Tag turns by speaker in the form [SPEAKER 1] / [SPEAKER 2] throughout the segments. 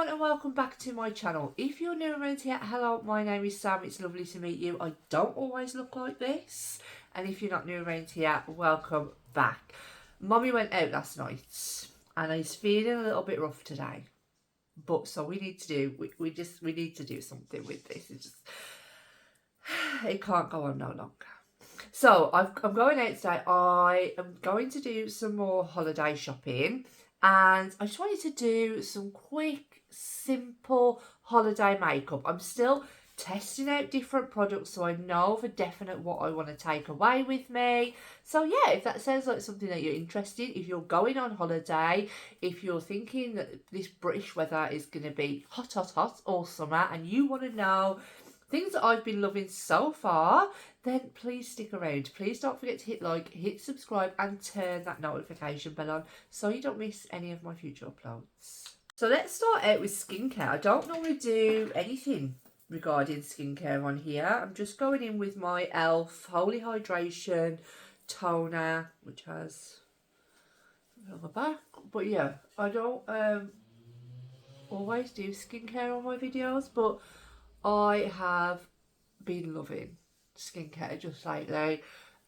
[SPEAKER 1] everyone and welcome back to my channel. If you're new around here, hello, my name is Sam. It's lovely to meet you. I don't always look like this. And if you're not new around here, welcome back. Mummy went out last night and he's feeling a little bit rough today. But so we need to do, we need to do something with this. It can't go on no longer. So I'm going out today. I am going to do some more holiday shopping. And I just wanted to do some quick, simple holiday makeup. I'm still testing out different products so I know for definite what I want to take away with me. So yeah, if that sounds like something that you're interested in, if you're going on holiday, if you're thinking that this British weather is going to be hot, hot, hot all summer and you want to know things that I've been loving so far, then please stick around. Please don't forget to hit like, hit subscribe and turn that notification bell on so you don't miss any of my future uploads. So let's start out with skincare. I don't normally do anything regarding skincare on here. I'm just going in with my e.l.f. Holy Hydration Toner, which has on the back. But yeah, I don't always do skincare on my videos, but I have been loving skincare just lately,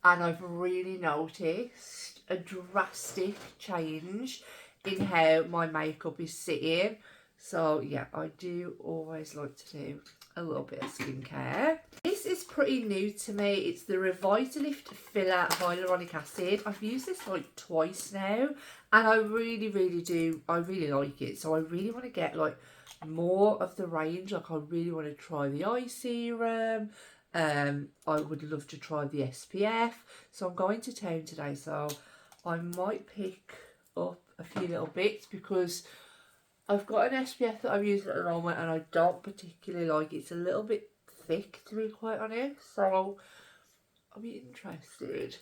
[SPEAKER 1] and I've really noticed a drastic change in how my makeup is sitting. So yeah, I do always like to do a little bit of skincare. This is pretty new to me. It's the Revitalift Filler Hyaluronic Acid. I've used this like twice now and I really like it. So I really want to get like more of the range. Like I really want to try the eye serum. I would love to try the SPF. So I'm going to town today, so I might pick up a few little bits because I've got an SPF that I'm using at the moment and I don't particularly like it. It's a little bit thick, to be quite honest. So I'll be interested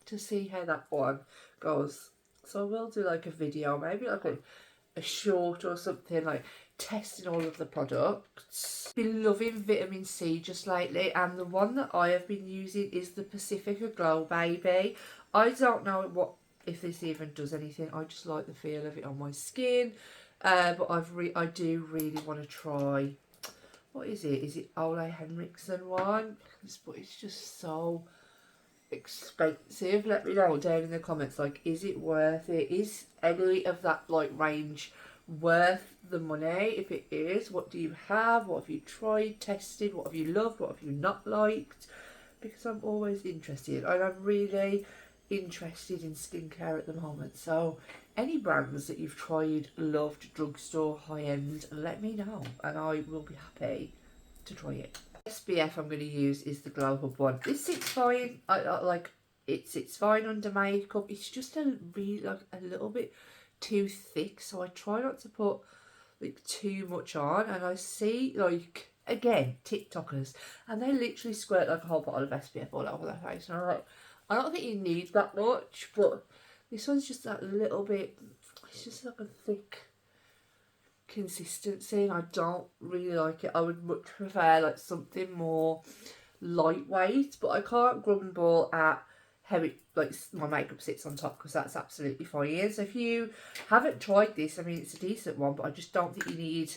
[SPEAKER 1] to see how that one goes. So I will do like a video, maybe like a short or something, like testing all of the products. Been loving vitamin C just lately, and the one that I have been using is the Pacifica Glow Baby. I don't know if this even does anything. I just like the feel of it on my skin, but I do really want to try, what is it? Is it Ole Henriksen one? But it's just so expensive. Let me know down in the comments, like, is it worth it? Is any of that like range worth the money? If it is, what do you have? What have you tried, tested? What have you loved? What have you not liked? Because I'm always interested, and I'm really interested in skincare at the moment. So any brands that you've tried, loved, drugstore, high-end, let me know and I will be happy to try it. SPF I'm going to use is the Glow Hub one. This sits fine. I like it sits fine under makeup. It's just a little bit too thick, so I try not to put like too much on. And I see, like, again, TikTokers, and they literally squirt like a whole bottle of SPF all over their face, and I'm like, I don't think you need that much, but this one's just that little bit, it's just like a thick consistency and I don't really like it. I would much prefer like something more lightweight, but I can't grumble at how it, like, my makeup sits on top, because that's absolutely fine. So if you haven't tried this, I mean, it's a decent one, but I just don't think you need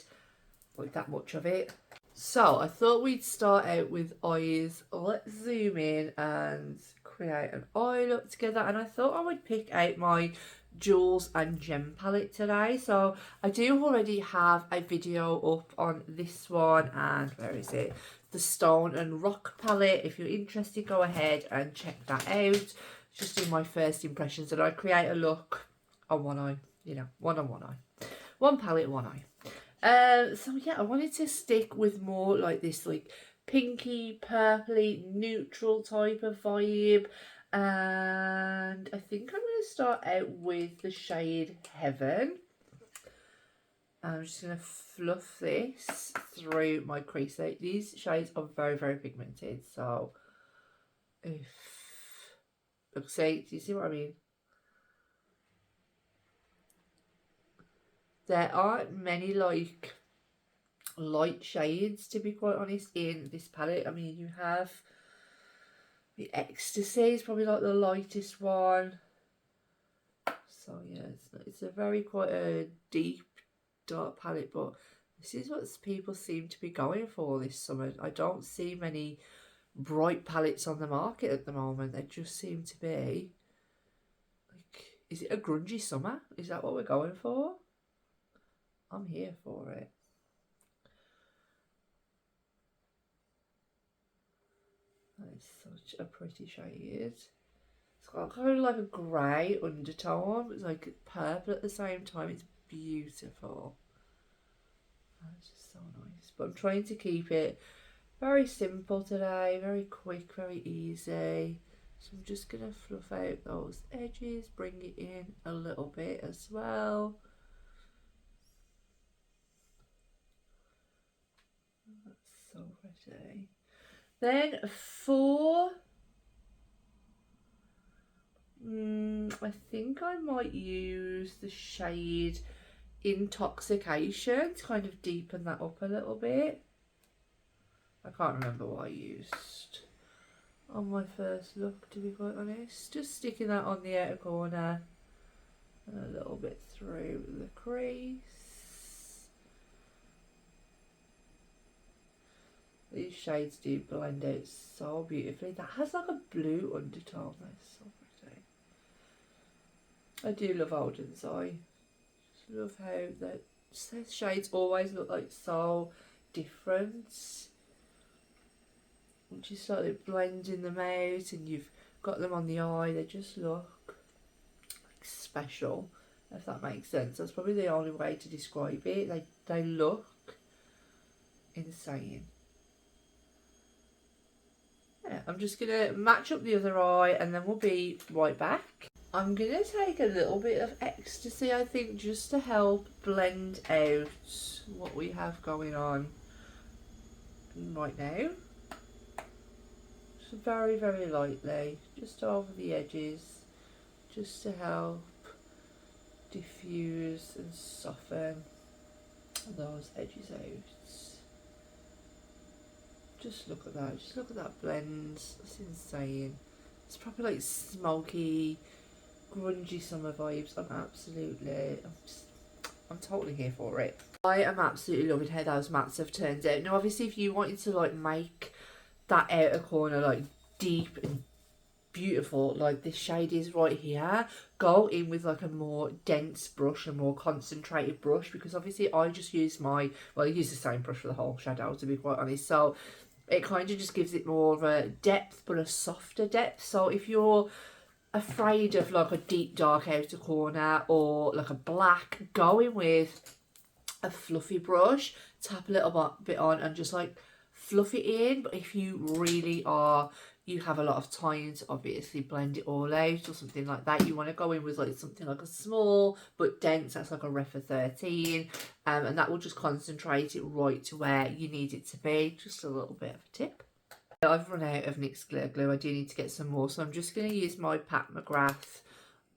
[SPEAKER 1] like that much of it. So I thought we'd start out with eyes. Let's zoom in and create an eye look together, and I thought I would pick out my Jewels and Gem palette today. So I do already have a video up on this one, and where is it, the Stone and Rock palette. If you're interested, go ahead and check that out. Just in my first impressions, that I create a look on one eye, you know, one on one eye, one palette, one eye. So yeah, I wanted to stick with more like this, like pinky, purpley, neutral type of vibe. And I think I'm going to start out with the shade Heaven. I'm just going to fluff this through my crease. These shades are very pigmented, so if, see, do you see what I mean? There aren't many like light shades, to be quite honest, in this palette. I mean, you have the Ecstasy is probably like the lightest one. So yeah, it's a very quite a deep dark palette, but This is what people seem to be going for this summer. I don't see many bright palettes on the market at the moment. They just seem to be like, is it a grungy summer? Is that what we're going for? I'm here for it. That is such a pretty shade. It's got kind of like a grey undertone. It's like purple at the same time. It's beautiful. That's just so nice. But I'm trying to keep it very simple today. Very quick, very easy. So I'm just going to fluff out those edges. Bring it in a little bit as well. That's so pretty. Then for... I think I might use the shade Intoxication to kind of deepen that up a little bit. I can't remember what I used on my first look, to be quite honest. Just sticking that on the outer corner and a little bit through the crease. These shades do blend out so beautifully. That has like a blue undertone. That's so pretty. I do love Alden's Eye. Just love how the shades always look like so different. Once you start blending them out and you've got them on the eye, they just look like special, if that makes sense. That's probably the only way to describe it. They look insane. Yeah, I'm just going to match up the other eye and then we'll be right back. I'm going to take a little bit of Ecstasy, I think, just to help blend out what we have going on right now. Just very, very lightly, just over the edges, just to help diffuse and soften those edges out. Just look at that, just look at that blend. It's insane. It's probably like smoky, grungy summer vibes. I'm totally here for it. I am absolutely loving how those mattes have turned out. Now obviously if you wanted to like make that outer corner like deep and beautiful like this shade is right here, go in with like a more dense brush, a more concentrated brush, because obviously I just use I use the same brush for the whole shadow, to be quite honest, so it kind of just gives it more of a depth, but a softer depth. So if you're afraid of like a deep dark outer corner or like a black, go in with a fluffy brush, tap a little bit on and just like fluff it in. But if you really you have a lot of time to obviously blend it all out or something like that, you want to go in with like something like a small but dense, that's like a Refa 13, and that will just concentrate it right to where you need it to be. Just a little bit of a tip. I've run out of NYX Glitter Glue. I do need to get some more, so I'm just going to use my Pat McGrath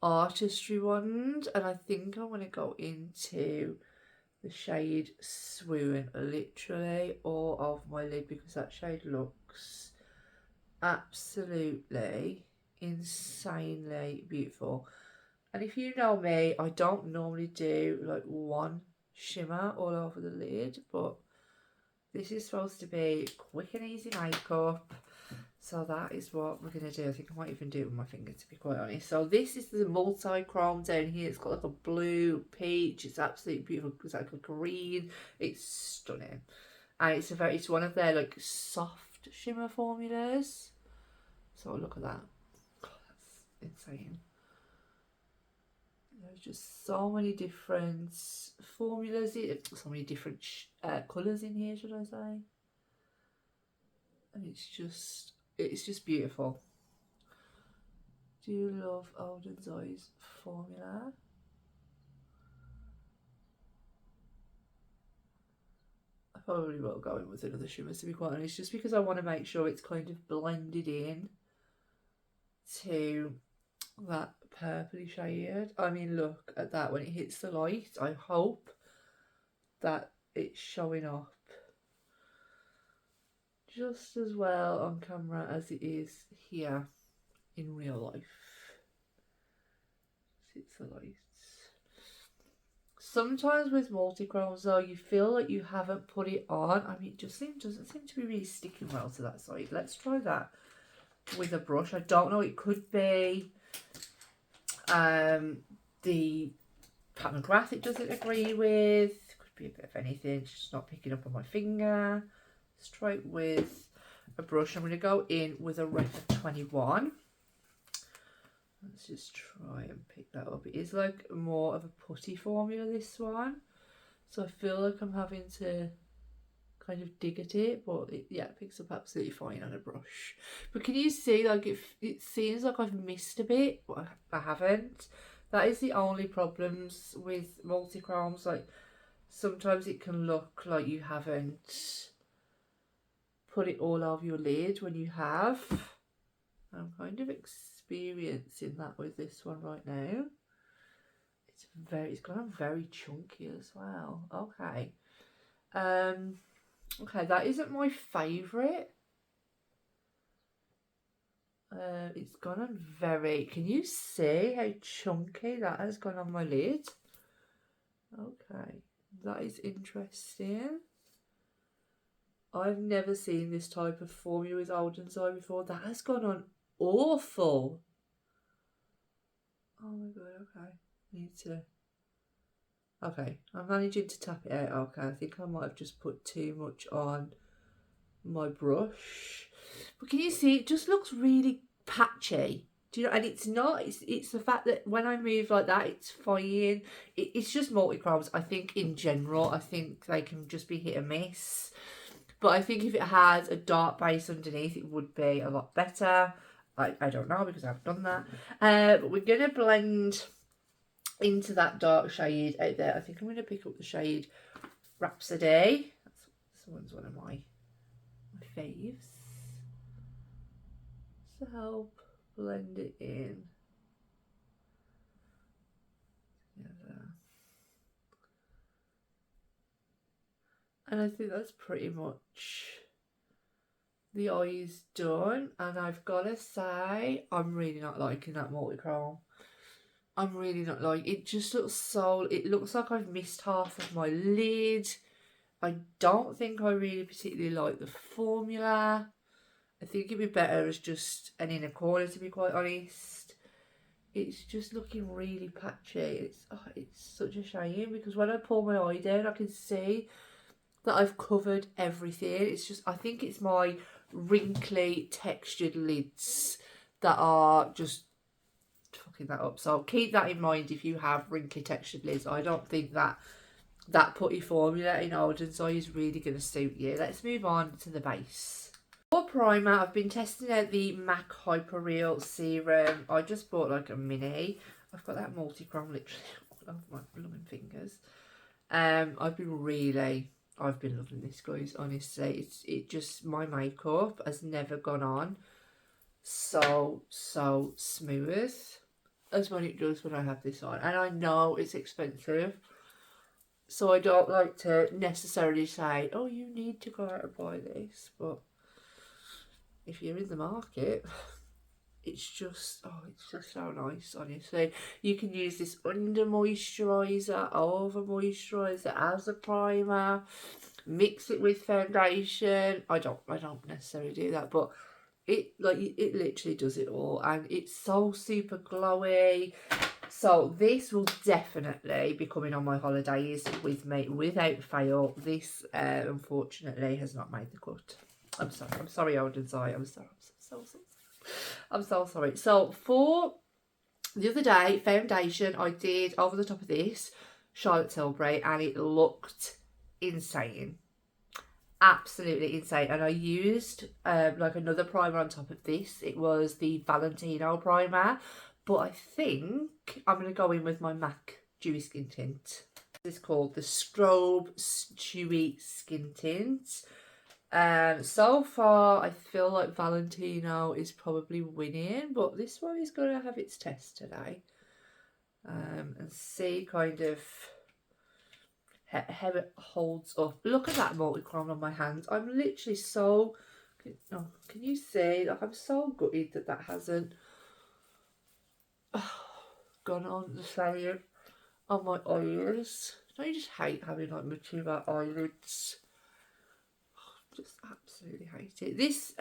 [SPEAKER 1] Artistry wand, and I think I want to go into the shade Swoon literally all over my lid, because that shade looks absolutely insanely beautiful. And if you know me, I don't normally do like one shimmer all over the lid, but this is supposed to be quick and easy makeup, so that is what we're going to do. I think I might even do it with my finger, to be quite honest. So this is the multi-chrome down here. It's got like a blue, peach. It's absolutely beautiful. It's like a green. It's stunning. And it's one of their like soft shimmer formulas. So look at that. God, that's insane. There's just so many different formulas, so many different colours in here, should I say. And it's just beautiful. Do you love Alden's Eyes formula? I probably will go in with another shimmer, to be quite honest, just because I want to make sure it's kind of blended in to that purpley shade. I mean, look at that when it hits the light. I hope that it's showing up just as well on camera as it is here in real life. It's the lights. Sometimes with multi-chromes though, you feel like you haven't put it on. I mean, it just doesn't seem to be really sticking well to that side. Let's try that with a brush. I don't know, it could be the pattern graph it doesn't agree with. It could be a bit of anything. It's just not picking up on my finger. Let's try it with a brush. I'm going to go in with a Ref 21. Let's just try and pick that up. It is like more of a putty formula, this one. So I feel like I'm having to kind of dig at it, but yeah, it picks up absolutely fine on a brush. But can you see, like, it seems like I've missed a bit, but I haven't. That is the only problems with multi-chromes. Like, sometimes it can look like you haven't put it all over your lid when you have. I'm kind of experiencing that with this one right now. It's gone very chunky as well. Okay. Okay, that isn't my favourite. It's gone on very... Can you see how chunky that has gone on my lid? Okay, that is interesting. I've never seen this type of formula with Olden's Eye before. That has gone on awful. Oh my god, okay. Need to... Okay, I'm managing to tap it out. Okay, I think I might have just put too much on my brush. But can you see, it just looks really patchy. Do you know? And it's not, it's the fact that when I move like that, it's fine. It's just multi-chromes. I think in general, I think they can just be hit and miss. But I think if it had a dark base underneath, it would be a lot better. I don't know, because I haven't done that. But we're going to blend into that dark shade out there. I think I'm going to pick up the shade Rhapsody. This one's one of my faves. To help blend it in. Together. And I think that's pretty much the eyes done. And I've got to say, I'm really not liking that multi-chrome. I'm really not like it. Just looks so... It looks like I've missed half of my lid. I don't think I really particularly like the formula. I think it'd be better as just an inner corner, to be quite honest. It's just looking really patchy. It's such a shame, because when I pull my eye down, I can see that I've covered everything. It's just, I think it's my wrinkly textured lids that are just fucking that up. So keep that in mind if you have wrinkly textured lids. I don't think that putty formula in Olden's Eye is really going to suit you. Let's move on to the base. For primer, I've been testing out the MAC Hyper Real Serum. I just bought like a mini. I've got that multi-chrome literally all over my blooming fingers. I've been loving this, guys, honestly. It just, my makeup has never gone on so smooth as when it does when I have this on. And I know it's expensive, so I don't like to necessarily say, oh, you need to go out and buy this, but if you're in the market, it's just so nice, honestly. You can use this under moisturiser, over moisturiser, as a primer, mix it with foundation. I don't necessarily do that, but it literally does it all, and it's so super glowy. So this will definitely be coming on my holidays with me without fail. This unfortunately has not made the cut. I'm sorry, Olden's Eye. I'm so sorry. So for the other day, foundation, I did over the top of this Charlotte Tilbury, and it looked insane. Absolutely insane. And I used like another primer on top of this. It was the Valentino primer, but I think I'm going to go in with my MAC Dewy Skin Tint. This is called the Strobe Dewy Skin Tint. So far I feel like Valentino is probably winning, but this one is going to have its test today, and see kind of how it holds up. Look at that multi-chrome on my hands. I'm literally so... Oh, can you see? Like, I'm so gutted that hasn't gone on the same. on my eyes. Don't you just hate having like mature eyelids? Just absolutely hate it. This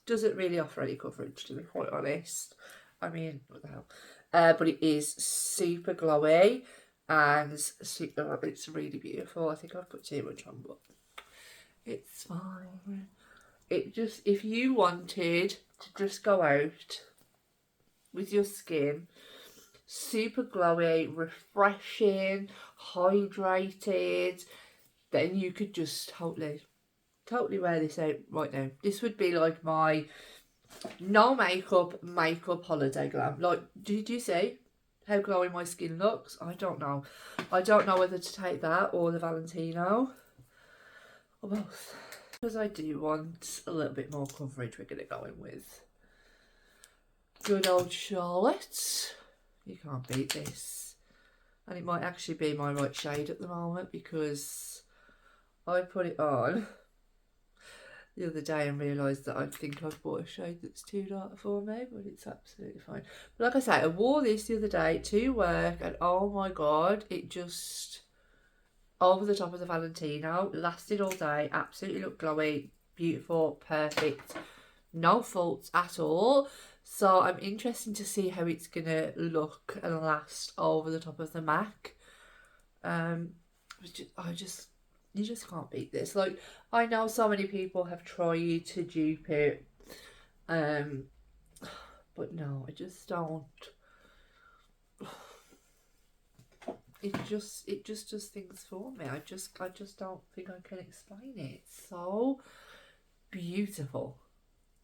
[SPEAKER 1] doesn't really offer any coverage, to be quite honest. I mean, what the hell? But it is super glowy and it's really beautiful. I think I've put too much on, but it's fine. It just, if you wanted to just go out with your skin super glowy, refreshing, hydrated, then you could just totally wear this out right now. This would be like my no makeup holiday glam. Like, did you see how glowy my skin looks? I don't know. I don't know whether to take that or the Valentino or both. Because I do want a little bit more coverage, we're going to go in with good old Charlotte. You can't beat this. And it might actually be my right shade at the moment because I put it on the other day and realised that I think I've bought a shade that's too dark for me, but it's absolutely fine. But like I say, I wore this the other day to work and oh my god, it just, over the top of the Valentino, lasted all day, absolutely looked glowy, beautiful, perfect, no faults at all. So I'm interested to see how it's going to look and last over the top of the MAC. You just can't beat this. Like, I know so many people have tried to dupe it. But no, I just don't. It just does things for me. I just don't think I can explain it. It's so beautiful.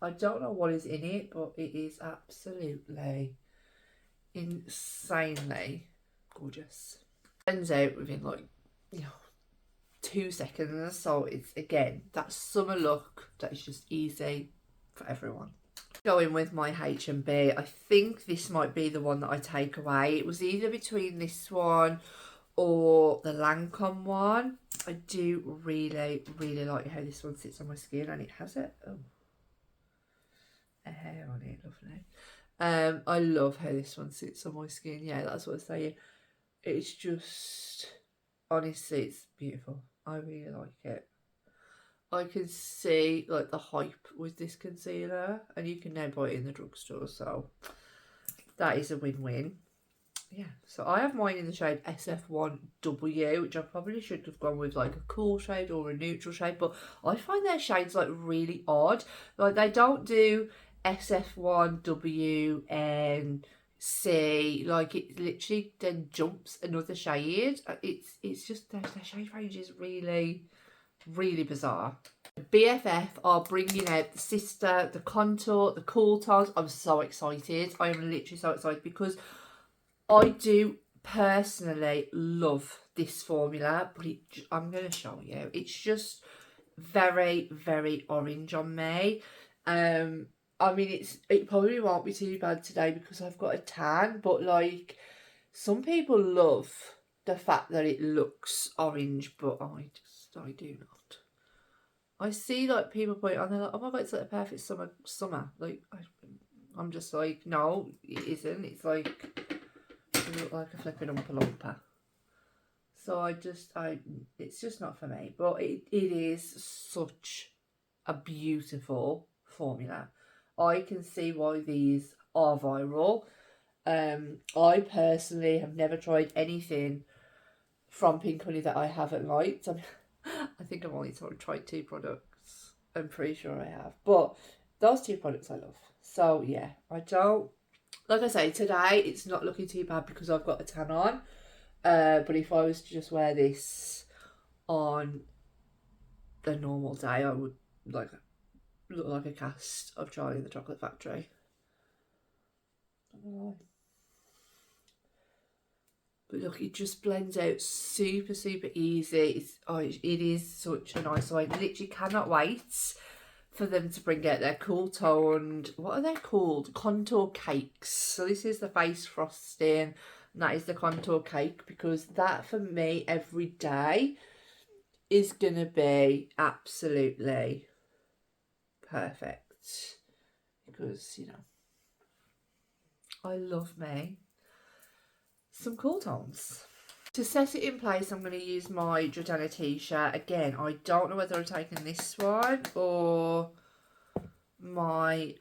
[SPEAKER 1] I don't know what is in it, but it is absolutely insanely gorgeous. Blends out within like, 2 seconds. So it's, again, that summer look that is just easy for everyone. Going with my H&B, I think this might be the one that I take away. It was either between this one or the Lancome one. I do really like how this one sits on my skin, and it has a hair on it, lovely. I love how this one sits on my skin. Yeah, that's what I'm saying. It's just, honestly, it's beautiful. I really like it. I can see like the hype with this concealer, and you can now buy it in the drugstore, so that is a win-win. Yeah, so I have mine in the shade SF1W, which I probably should have gone with like a cool shade or a neutral shade, but I find their shades like really odd. Like, they don't do SF1W and C, like it literally then jumps another shade. It's just their shade range is really bizarre. BFF are bringing out the Sister, the Contour, the Cool Tones. I'm so excited. I am literally so excited because I do personally love this formula, but I'm going to show you. It's just very orange on me. I mean, it probably won't be too bad today because I've got a tan, but like, some people love the fact that it looks orange, but I do not. I see like people put it on, they're like, oh my god, it's like a perfect summer. Like, I'm just like, no, it isn't. It's like, you look like a flipping Oompa-Loompa. So it's just not for me. But it is such a beautiful formula. I can see why these are viral. I personally have never tried anything from Pink Honey that I haven't liked. I think I've only tried 2 products. I'm pretty sure I have. But those 2 products I love. So yeah, like I say, today it's not looking too bad because I've got a tan on. But if I was to just wear this on a normal day, I would look like a cast of Charlie and the Chocolate Factory. But look, it just blends out super easy. It is such a nice one. I literally cannot wait for them to bring out their cool toned, what are they called? Contour cakes. So this is the face frosting, and that is the contour cake, because that for me every day is gonna be absolutely perfect, because I love me some cool tones. To set it in place, I'm going to use my Jordana t-shirt. Again, I don't know whether I'm taking this one or my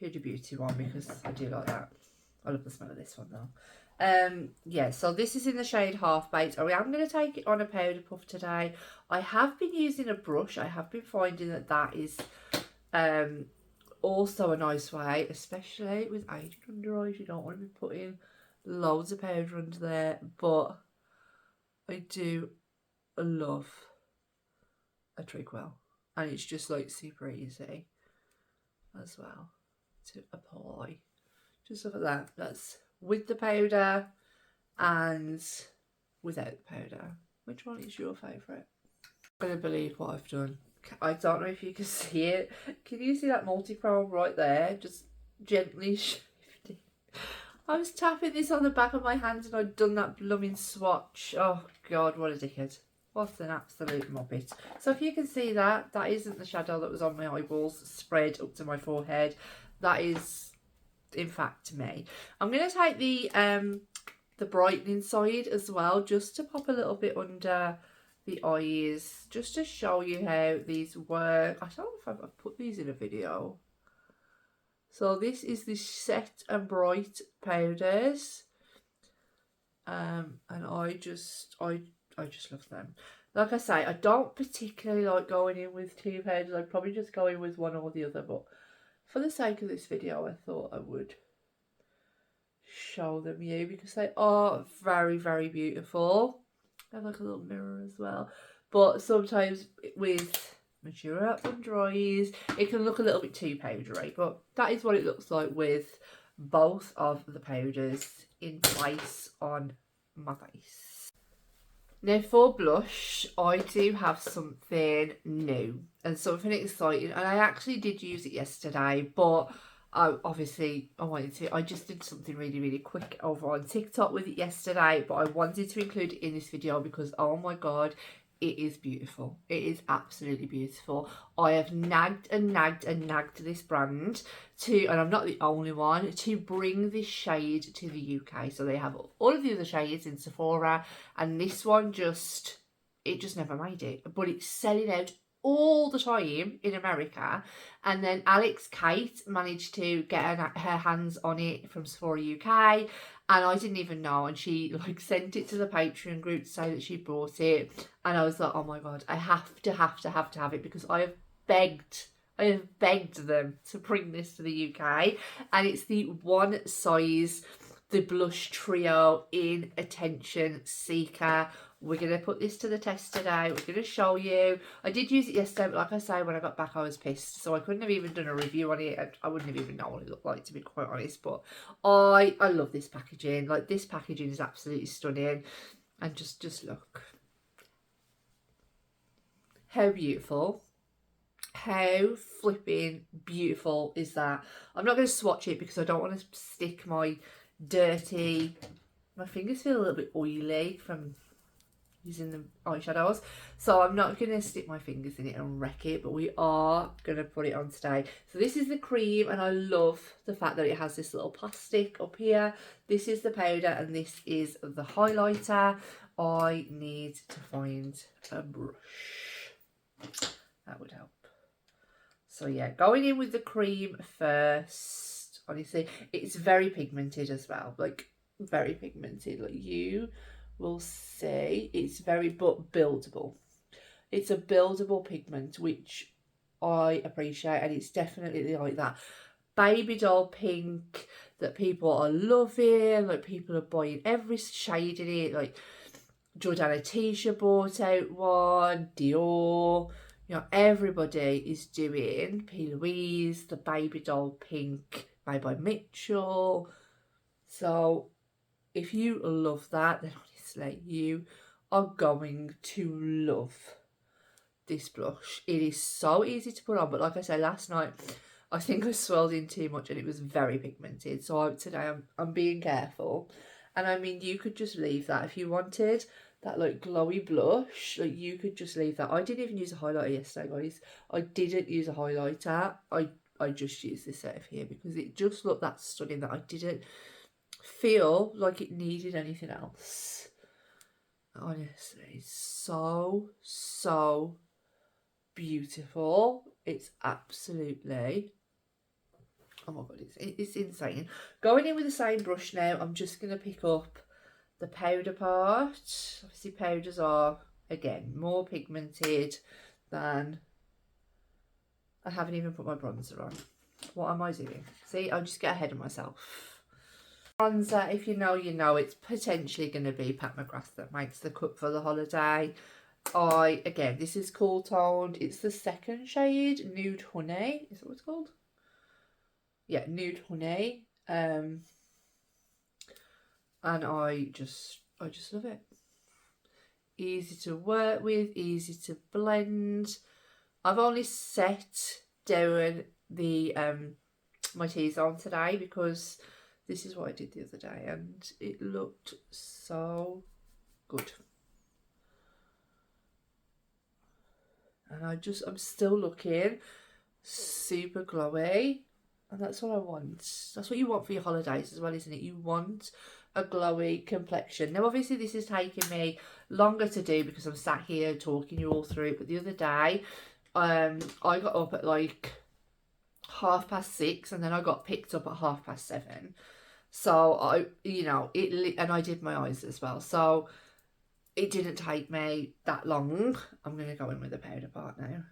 [SPEAKER 1] Huda Beauty one, because I do like that. I love the smell of this one though. Yeah, so this is in the shade Half Baked. I am going to take it on a powder puff today. I have been using a brush. I have been finding that that is also a nice way, especially with aging under eyes. You don't want to be putting loads of powder under there, but I do love a Treacle, and it's just like super easy as well to apply. Just look at that. That's with the powder and without the powder. Which one is your favourite? I'm going to believe what I've done. I don't know if you can see it. Can you see that multi-chrome right there? Just gently shifting. I was tapping this on the back of my hands and I'd done that blooming swatch. Oh God, what a dickhead. What an absolute muppet. So if you can see that, that isn't the shadow that was on my eyeballs spread up to my forehead. That is, in fact, me. I'm going to take the brightening side as well, just to pop a little bit under the eyes, just to show you how these work. I don't know if I've put these in a video. So this is the Set and Bright powders, and I just love them. Like I say, I don't particularly like going in with two powders. I'd probably just go in with one or the other, but for the sake of this video, I thought I would show them you, because they are very, very beautiful. I have like a little mirror as well, but sometimes with mature under eyes it can look a little bit too powdery, but that is what it looks like with both of the powders in place on my face. Now for blush, I do have something new and something exciting, and I actually did use it yesterday, but obviously I wanted to. I just did something really, really quick over on TikTok with it yesterday, but I wanted to include it in this video because, oh my God, it is beautiful. It is absolutely beautiful. I have nagged and nagged and nagged this brand to, and I'm not the only one, to bring this shade to the UK. So they have all of the other shades in Sephora, and this one just never made it. But it's selling out all the time in America, and then Alex Kate managed to get her hands on it from Sephora UK, and I didn't even know, and she like sent it to the Patreon group to say that she bought it, and I was like, oh my God, I have to have it, because I have begged them to bring this to the UK, and it's the One Size, the blush trio in Attention Seeker. We're going to put this to the test today. We're going to show you. I did use it yesterday, but like I say, when I got back I was pissed, so I couldn't have even done a review on it. I wouldn't have even known what it looked like, to be quite honest, but I love this packaging. Like, this packaging is absolutely stunning, and just look. How beautiful. How flipping beautiful is that? I'm not going to swatch it because I don't want to stick my fingers feel a little bit oily from using the eyeshadows, so I'm not going to stick my fingers in it and wreck it, but we are going to put it on today. So this is the cream, and I love the fact that it has this little plastic up here. This is the powder, and this is the highlighter. I need to find a brush. That would help. So yeah, going in with the cream first. Honestly, it's very pigmented as well, like very pigmented. Like, you will see, it's very buildable. It's a buildable pigment, which I appreciate, and it's definitely like that baby doll pink that people are loving. Like, people are buying every shade in it. Like, Jordana Tisha bought out one, Dior. You know, everybody is doing P. Louise, the baby doll pink made by Mitchell. So if you love that, then honestly, you are going to love this blush. It is so easy to put on, but like I said, last night I think I swirled in too much and it was very pigmented. So today I'm being careful. And I mean, you could just leave that if you wanted that like glowy blush. Like, you could just leave that. I didn't even use a highlighter yesterday, guys. I didn't use a highlighter. I just used this out of here because it just looked that stunning that I didn't feel like it needed anything else. Honestly, so beautiful. It's absolutely, oh my god, it's insane. Going in with the same brush now, I'm just going to pick up the powder part. Obviously powders are, again, more pigmented than, I haven't even put my bronzer on. What am I doing? See, I just get ahead of myself. Bronzer, if you know, you know, it's potentially going to be Pat McGrath that makes the cut for the holiday. Again, this is cool toned. It's the second shade, Nude Honey. Is that what it's called? Yeah, Nude Honey. And I just love it. Easy to work with, easy to blend. I've only set down the my T-zone today because this is what I did the other day and it looked so good. And I'm still looking super glowy, and that's what I want. That's what you want for your holidays as well, isn't it? You want a glowy complexion. Now obviously this is taking me longer to do because I'm sat here talking you all through it, but the other day I got up at like 6:30 and then I got picked up at 7:30. So I, you know, and I did my eyes as well. So it didn't take me that long. I'm going to go in with the powder part now.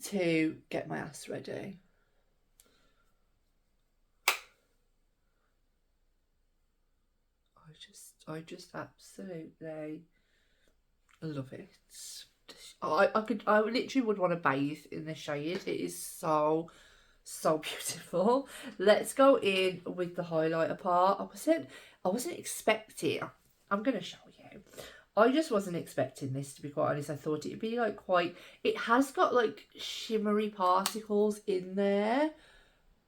[SPEAKER 1] To get my ass ready. I just absolutely love it. I literally would want to bathe in this shade. It is so beautiful. Let's go in with the highlighter part. I wasn't expecting, I'm gonna show you. I just wasn't expecting this, to be quite honest. I thought it'd be like quite, it has got like shimmery particles in there,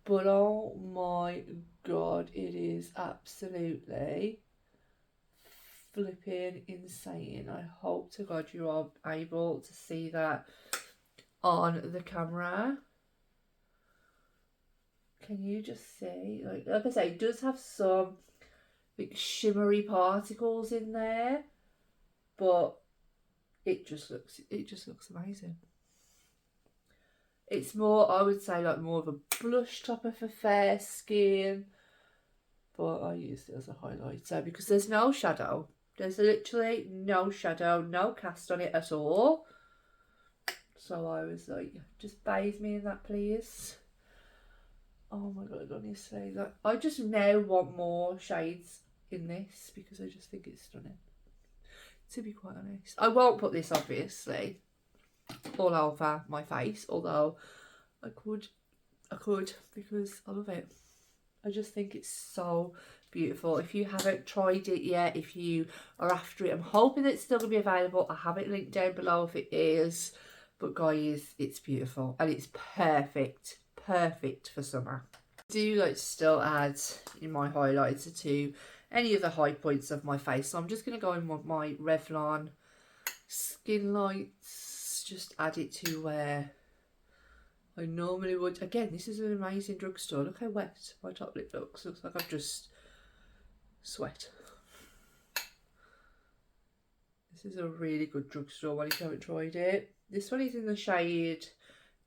[SPEAKER 1] but oh my god, it is absolutely flipping insane. I hope to god you are able to see that on the camera. Can you just see, like I say, it does have some like shimmery particles in there, but it just looks amazing. It's more, I would say, like more of a blush topper for fair skin, but I use it as a highlighter because there's no shadow. There's literally no shadow, no cast on it at all. So I was like, just bathe me in that, please. Oh my god, honestly, like, I just now want more shades in this because I just think it's stunning, to be quite honest. I won't put this obviously all over my face, although I could because I love it. I just think it's so beautiful. If you haven't tried it yet, if you are after it, I'm hoping it's still going to be available. I have it linked down below if it is, but guys, it's beautiful and it's perfect for summer. I do like to still add in my highlighter to any of the high points of my face, so I'm just going to go in with my Revlon Skin Lights, just add it to where I normally would. Again, this is an amazing drugstore. Look how wet my top lip looks. Looks like I've just sweat. This is a really good drugstore one if you haven't tried it. This one is in the shade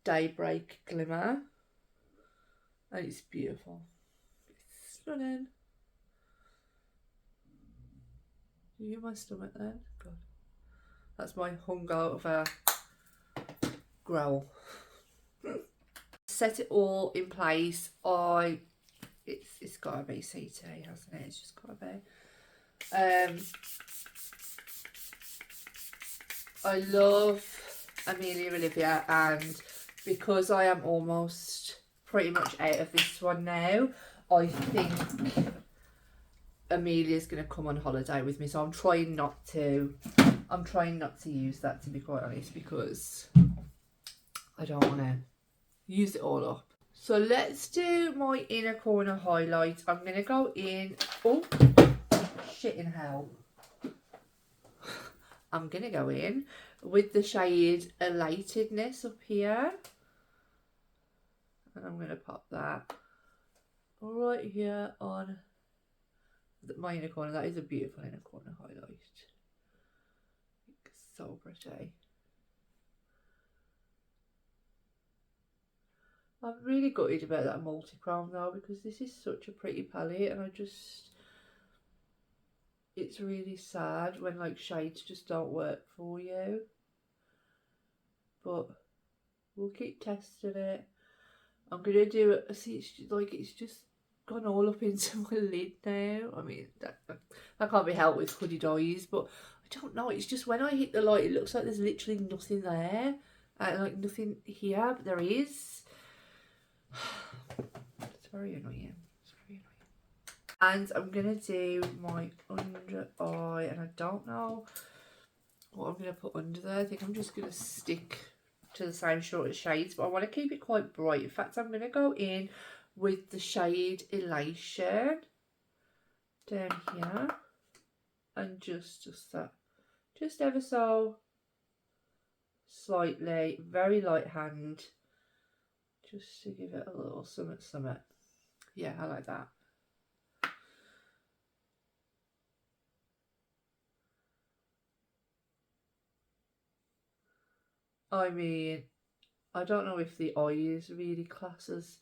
[SPEAKER 1] Daybreak Glimmer. And it's beautiful. It's stunning. You hear my stomach then? God. That's my hungover growl. Set it all in place. It's gotta be CT, hasn't it? It's just gotta be. I love Amelia Olivia, and because I am almost pretty much out of this one now, I think Amelia's gonna come on holiday with me, so I'm trying not to use that, to be quite honest, because I don't want to use it all up. So let's do my inner corner highlight. I'm gonna go in, oh shit in hell, I'm gonna go in with the shade Elatedness up here, and I'm gonna pop that right here on my inner corner. That is a beautiful inner corner highlight. It's so pretty. I'm really gutted about that multi-chrome though, because this is such a pretty palette, and it's really sad when like shades just don't work for you. But we'll keep testing it. I'm gonna do it. See, it's just gone all up into my lid now. I mean, that can't be helped with hooded eyes, but I don't know. It's just when I hit the light, it looks like there's literally nothing there, like nothing here, but there is. It's very annoying. It's very annoying. And I'm gonna do my under eye, and I don't know what I'm gonna put under there. I think I'm just gonna stick to the same sort of shades, but I want to keep it quite bright. In fact, I'm going to go in with the shade Elation down here, and just that, just ever so slightly, very light hand, just to give it a little summit. Yeah, I like that. I mean, I don't know if the eye is really class as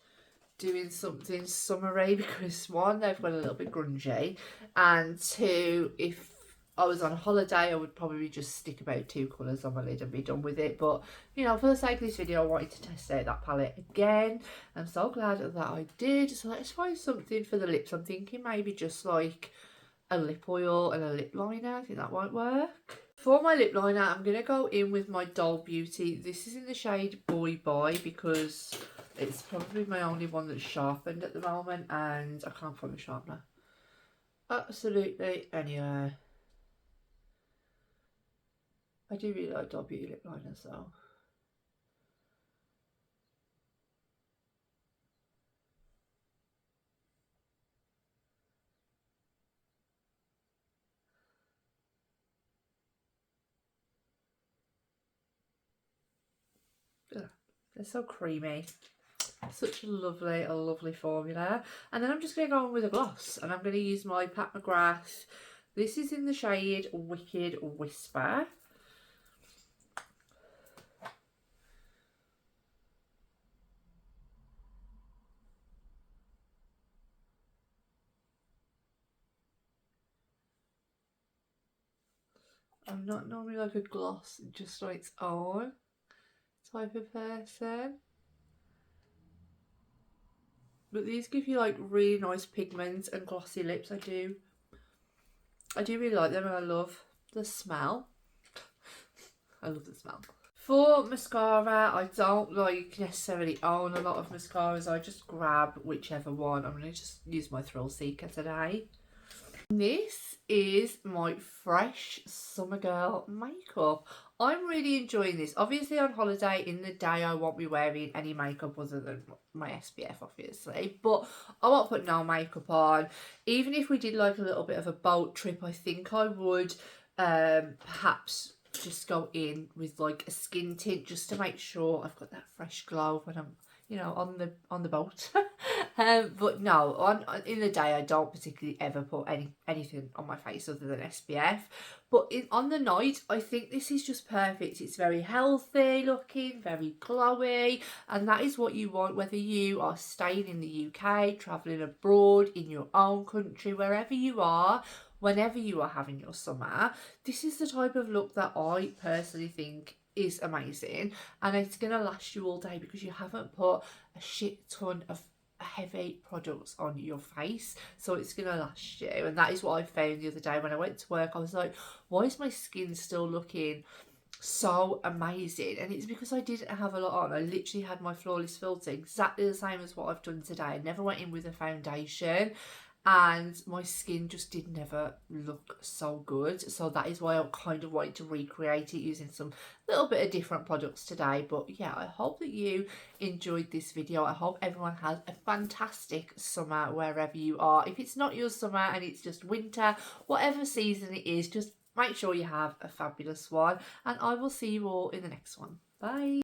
[SPEAKER 1] doing something summery, because one, they've got a little bit grungy, and two, if I was on holiday, I would probably just stick about 2 colours on my lid and be done with it. But you know, for the sake of this video, I wanted to test out that palette again. I'm so glad that I did. So let's find something for the lips. I'm thinking maybe just like a lip oil and a lip liner. I think that might work. For my lip liner, I'm going to go in with my Doll Beauty. This is in the shade Boy Boy, because it's probably my only one that's sharpened at the moment, and I can't find my sharpener absolutely anywhere. I do really like Doll Beauty lip liners though. Ugh, they're so creamy. Such a lovely formula. And then I'm just going to go on with a gloss, and I'm going to use my Pat McGrath. This is in the shade Wicked Whisper. I'm not normally like a gloss just on its own type of person, but these give you like really nice pigments and glossy lips. I do really like them, and I love the smell. I love the smell. For mascara, I don't like necessarily own a lot of mascaras. I just grab whichever one. I'm going to just use my Thrill Seeker today. This is my Fresh Summer Girl makeup. I'm really enjoying this. Obviously on holiday in the day I won't be wearing any makeup other than my SPF obviously, but I won't put no makeup on. Even if we did like a little bit of a boat trip, I think I would perhaps just go in with like a skin tint just to make sure I've got that fresh glow when I'm, you know, on the boat. But no, in the day I don't particularly ever put anything on my face other than SPF. But on the night, I think this is just perfect. It's very healthy looking, very glowy, and that is what you want, whether you are staying in the UK, travelling abroad, in your own country, wherever you are. Whenever you are having your summer, this is the type of look that I personally think is amazing, and it's going to last you all day because you haven't put a shit ton of heavy products on your face, so it's going to last you. And that is what I found the other day when I went to work. I was like, why is my skin still looking so amazing? And it's because I didn't have a lot on. I literally had my Flawless Filter, exactly the same as what I've done today. I never went in with a foundation, and my skin just did never look so good. So that is why I kind of wanted to recreate it using some little bit of different products today. But yeah, I hope that you enjoyed this video. I hope everyone has a fantastic summer wherever you are. If it's not your summer and it's just winter, whatever season it is, just make sure you have a fabulous one, and I will see you all in the next one. Bye.